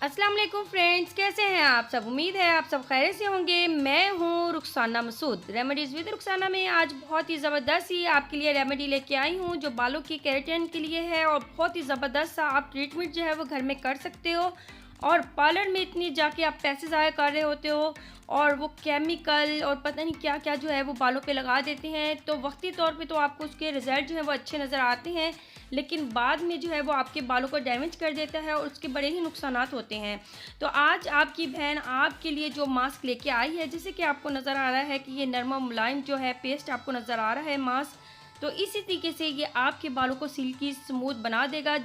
अस्सलाम वालेकुम फ्रेंड्स, कैसे हैं आप सब। उम्मीद है आप सब खैरियत से होंगे। मैं हूं रुखसाना मसूद, रेमेडीज़ विद रुखसाना में आज बहुत ही ज़बरदस्त ही आपके लिए रेमेडी लेके आई हूं जो बालों की केराटिन के लिए है और बहुत ही ज़बरदस्त सा आप ट्रीटमेंट जो है वो घर में कर सकते हो। और पार्लर में इतनी जाके आप पैसे ज़ाया कर रहे होते हो और वो केमिकल और पता नहीं क्या क्या जो है वो बालों पे लगा देते हैं, तो वक्ती तौर पे तो आपको उसके रिज़ल्ट जो है वो अच्छे नज़र आते हैं, लेकिन बाद में जो है वो आपके बालों को डैमेज कर देता है और उसके बड़े ही नुकसानात होते हैं। तो आज आपकी बहन आपके लिए जो मास्क लेके आई है, जैसे कि आपको नज़र आ रहा है कि ये नरम और मुलायम जो है पेस्ट आपको नज़र आ रहा है मास्क, तो इसी तरीके से ये आपके बालों को सिल्की स्मूथ बना देगा।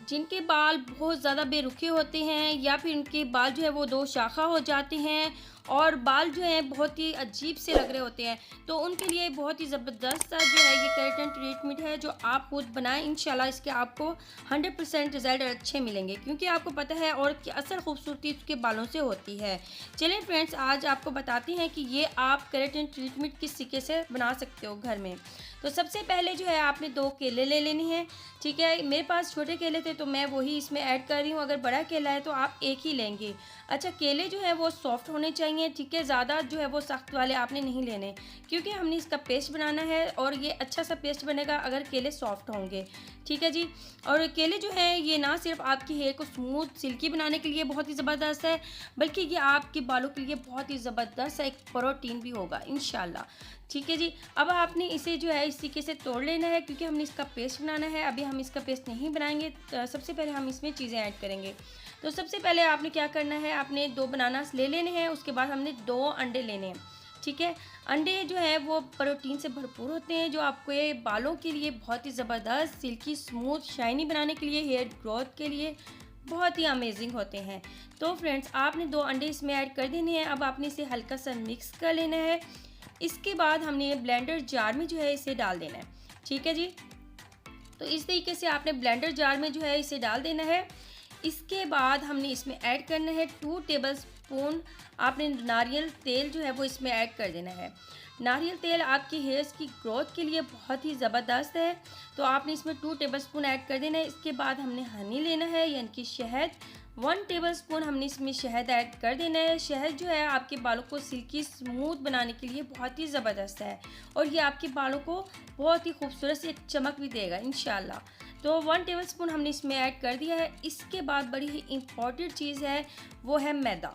जिनके बाल बहुत ज़्यादा बेरुखे होते हैं या फिर उनके बाल जो है वो दो शाखा हो जाते हैं और बाल जो हैं बहुत ही अजीब से लग रहे होते हैं, तो उनके लिए बहुत ही ज़बरदस्त सा जो है ये केराटिन ट्रीटमेंट है जो आप खुद बनाएं। इंशाल्लाह इसके आपको 100% रिज़ल्ट अच्छे मिलेंगे, क्योंकि आपको पता है और की असल खूबसूरती उसके बालों से होती है। चलिए फ्रेंड्स, आज आपको बताते हैं कि ये आप केराटिन ट्रीटमेंट किस तरीके से बना सकते हो घर में। तो सबसे पहले जो है आपने 2 केले ले लेने हैं, ठीक है। मेरे पास छोटे केले थे तो मैं वही इसमें ऐड कर रही हूँ, अगर बड़ा केला है तो आप एक ही लेंगे। अच्छा, केले जो है वो सॉफ्ट होने चाहिए, ठीक है, ज़्यादा जो है वो सख्त वाले आपने नहीं लेने, क्योंकि हमने इसका पेस्ट बनाना है और ये अच्छा सा पेस्ट बनेगा अगर केले सॉफ्ट होंगे, ठीक है जी। और केले जो है ये ना सिर्फ आपकी हेयर को स्मूथ सिल्की बनाने के लिए बहुत ही ज़बरदस्त है, बल्कि ये आपके बालों के लिए बहुत ही ज़बरदस्त एक प्रोटीन भी होगा इंशाल्लाह, ठीक है जी। अब आपने इसे जो है इस तरीके से तोड़ लेना है, क्योंकि हमने इसका पेस्ट बनाना है। अभी हम इसका पेस्ट नहीं बनाएंगे, तो सबसे पहले हम इसमें चीज़ें ऐड करेंगे। तो सबसे पहले आपने क्या करना है, आपने 2 बनानास ले लेने हैं, उसके बाद हमने 2 अंडे लेने हैं, ठीक है। अंडे जो है वो प्रोटीन से भरपूर होते हैं, जो आपको ये बालों के लिए बहुत ही ज़बरदस्त सिल्की स्मूथ शाइनी बनाने के लिए, हेयर ग्रोथ के लिए बहुत ही अमेजिंग होते हैं। तो फ्रेंड्स, आपने 2 अंडे इसमें ऐड कर देने हैं। अब आपने इसे हल्का सा मिक्स कर लेना है। इसके बाद हमने ये ब्लेंडर जार में जो है इसे डाल देना है, ठीक है जी। तो इस तरीके से आपने ब्लेंडर जार में जो है इसे डाल देना है। इसके बाद हमने इसमें ऐड करना है 2 टेबलस्पून आपने नारियल तेल जो है वो इसमें ऐड कर देना है। नारियल तेल आपकी हेयर्स की ग्रोथ के लिए बहुत ही ज़बरदस्त है, तो आपने इसमें 2 टेबलस्पून ऐड कर देना है। इसके बाद हमने हनी लेना है, यानी कि शहद, 1 टेबलस्पून हमने इसमें शहद ऐड कर देना है। शहद जो है आपके बालों को सिल्की स्मूथ बनाने के लिए बहुत ही ज़बरदस्त है और ये आपके बालों को बहुत ही खूबसूरत सी एक चमक भी देगा इंशाल्लाह। तो 1 टेबलस्पून हमने इसमें ऐड कर दिया है। इसके बाद बड़ी ही इम्पॉर्टेंट चीज़ है, वो है मैदा।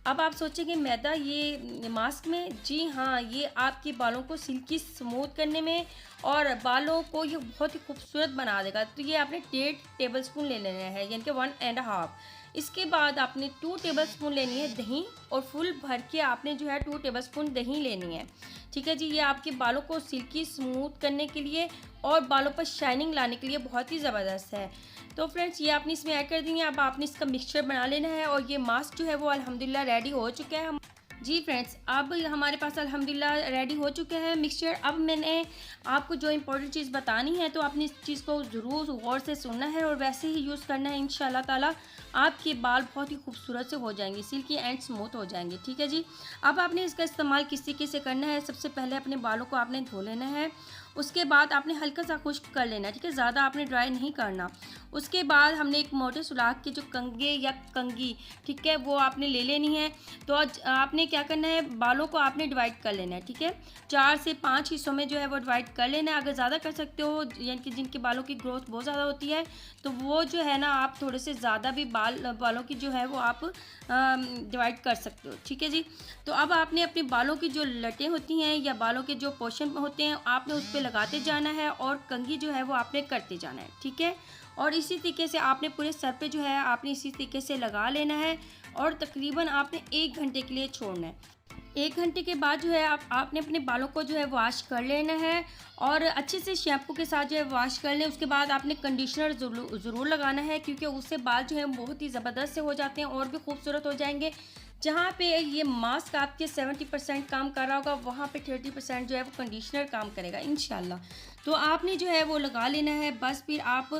अब आप सोचेंगे मैदा ये मास्क में, जी हाँ, ये आपके बालों को सिल्की स्मूथ करने में और बालों को ये बहुत ही खूबसूरत बना देगा। तो ये आपने 1.5 टेबलस्पून ले लेना है, यानी कि 1.5। इसके बाद आपने 2 टेबलस्पून लेनी है दही और फुल भर के आपने जो है 2 टेबलस्पून दही लेनी है, ठीक है जी। ये आपके बालों को सिल्की स्मूथ करने के लिए और बालों पर शाइनिंग लाने के लिए बहुत ही ज़बरदस्त है। तो फ्रेंड्स, ये आपने इसमें ऐड कर दी है। अब आपने इसका मिक्सचर बना लेना है और ये मास्क जो है वो अल्हम्दुलिल्लाह रेडी हो चुका है। हम जी फ्रेंड्स, अब हमारे पास अल्हम्दुलिल्लाह रेडी हो चुका है मिक्सचर। अब मैंने आपको जो इम्पोर्टेंट चीज़ बतानी है, तो आपने इस चीज़ को ज़रूर गौर से सुनना है और वैसे ही यूज़ करना है। इंशाल्लाह ताला आपके बाल बहुत ही खूबसूरत से हो जाएंगे, सिल्की एंड स्मूथ हो जाएंगे, ठीक है जी। अब आपने इसका इस्तेमाल किस तरीके से करना है, सबसे पहले अपने बालों को आपने धो लेना है। उसके बाद आपने हल्का सा खुश्क कर लेना है, ठीक है, ज़्यादा आपने ड्राई नहीं करना। उसके बाद हमने एक मोटे सुराख के जो कंघे या कंघी, ठीक है, वो आपने ले लेनी है। तो आपने क्या करना है, बालों को आपने डिवाइड कर लेना है, ठीक है, 4 से 5 हिस्सों में जो है वो डिवाइड कर लेना है। अगर ज़्यादा कर सकते हो, यानी कि जिनके बालों की ग्रोथ बहुत ज़्यादा होती है, तो वो जो है ना आप थोड़े से ज़्यादा भी बालों की जो है वो आप डिवाइड कर सकते हो, ठीक है जी। तो अब आपने अपने बालों की जो लटें होती हैं या बालों के जो पोर्शन होते हैं, आपने उस पर लगाते जाना है और कंघी जो है वो आपने करते जाना है, ठीक है। और इसी तरीके से आपने पूरे सर पे जो है आपने इसी तरीके से लगा लेना है और तकरीबन आपने 1 घंटे के लिए छोड़ना है। 1 घंटे के बाद जो है आपने अपने बालों को जो है वॉश कर लेना है और अच्छे से शैम्पू के साथ जो है वॉश कर लें। उसके बाद आपने कंडीशनर ज़रूर लगाना है, क्योंकि उससे बाल जो है बहुत ही ज़बरदस्त से हो जाते हैं और भी खूबसूरत हो जाएंगे। जहाँ पे ये मास्क आपके 70% काम कर रहा होगा, वहाँ पे 30% जो है वो कंडीशनर काम करेगा इंशाल्लाह। तो आपने जो है वो लगा लेना है। बस फिर आप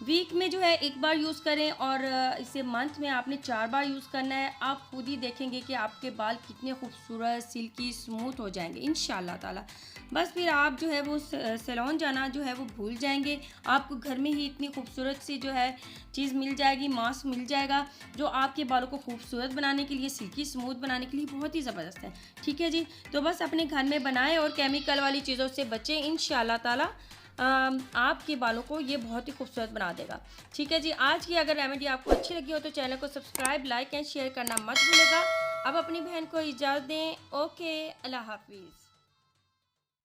वीक में जो है एक बार यूज़ करें और इसे मंथ में आपने 4 बार यूज़ करना है। आप खुद ही देखेंगे कि आपके बाल कितने खूबसूरत, सिल्की, स्मूथ हो जाएँगे इंशाअल्लाह ताला। बस फिर आप जो है वो सैलून जाना जो है वो भूल जाएँगे। आपको घर में ही इतनी खूबसूरत सी जो है चीज़ मिल जाएगी, मास्क मिल जाएगा, जो आपके बालों को खूबसूरत बनाने के लिए, सिल्की स्मूथ बनाने के लिए बहुत ही ज़बरदस्त है। ठीक है जी? तो बस अपने घर में बनाएँ और केमिकल वाली चीज़ों से बचें, इंशाअल्लाह ताला आपके बालों को ये बहुत ही खूबसूरत बना देगा। ठीक है जी? आज की अगर रेमेडी आपको अच्छी लगी हो तो चैनल को सब्सक्राइब, लाइक एंड शेयर करना मत भूलिएगा। अब अपनी बहन को इजाज़त दें। ओके, अल्लाह हाफ़िज़।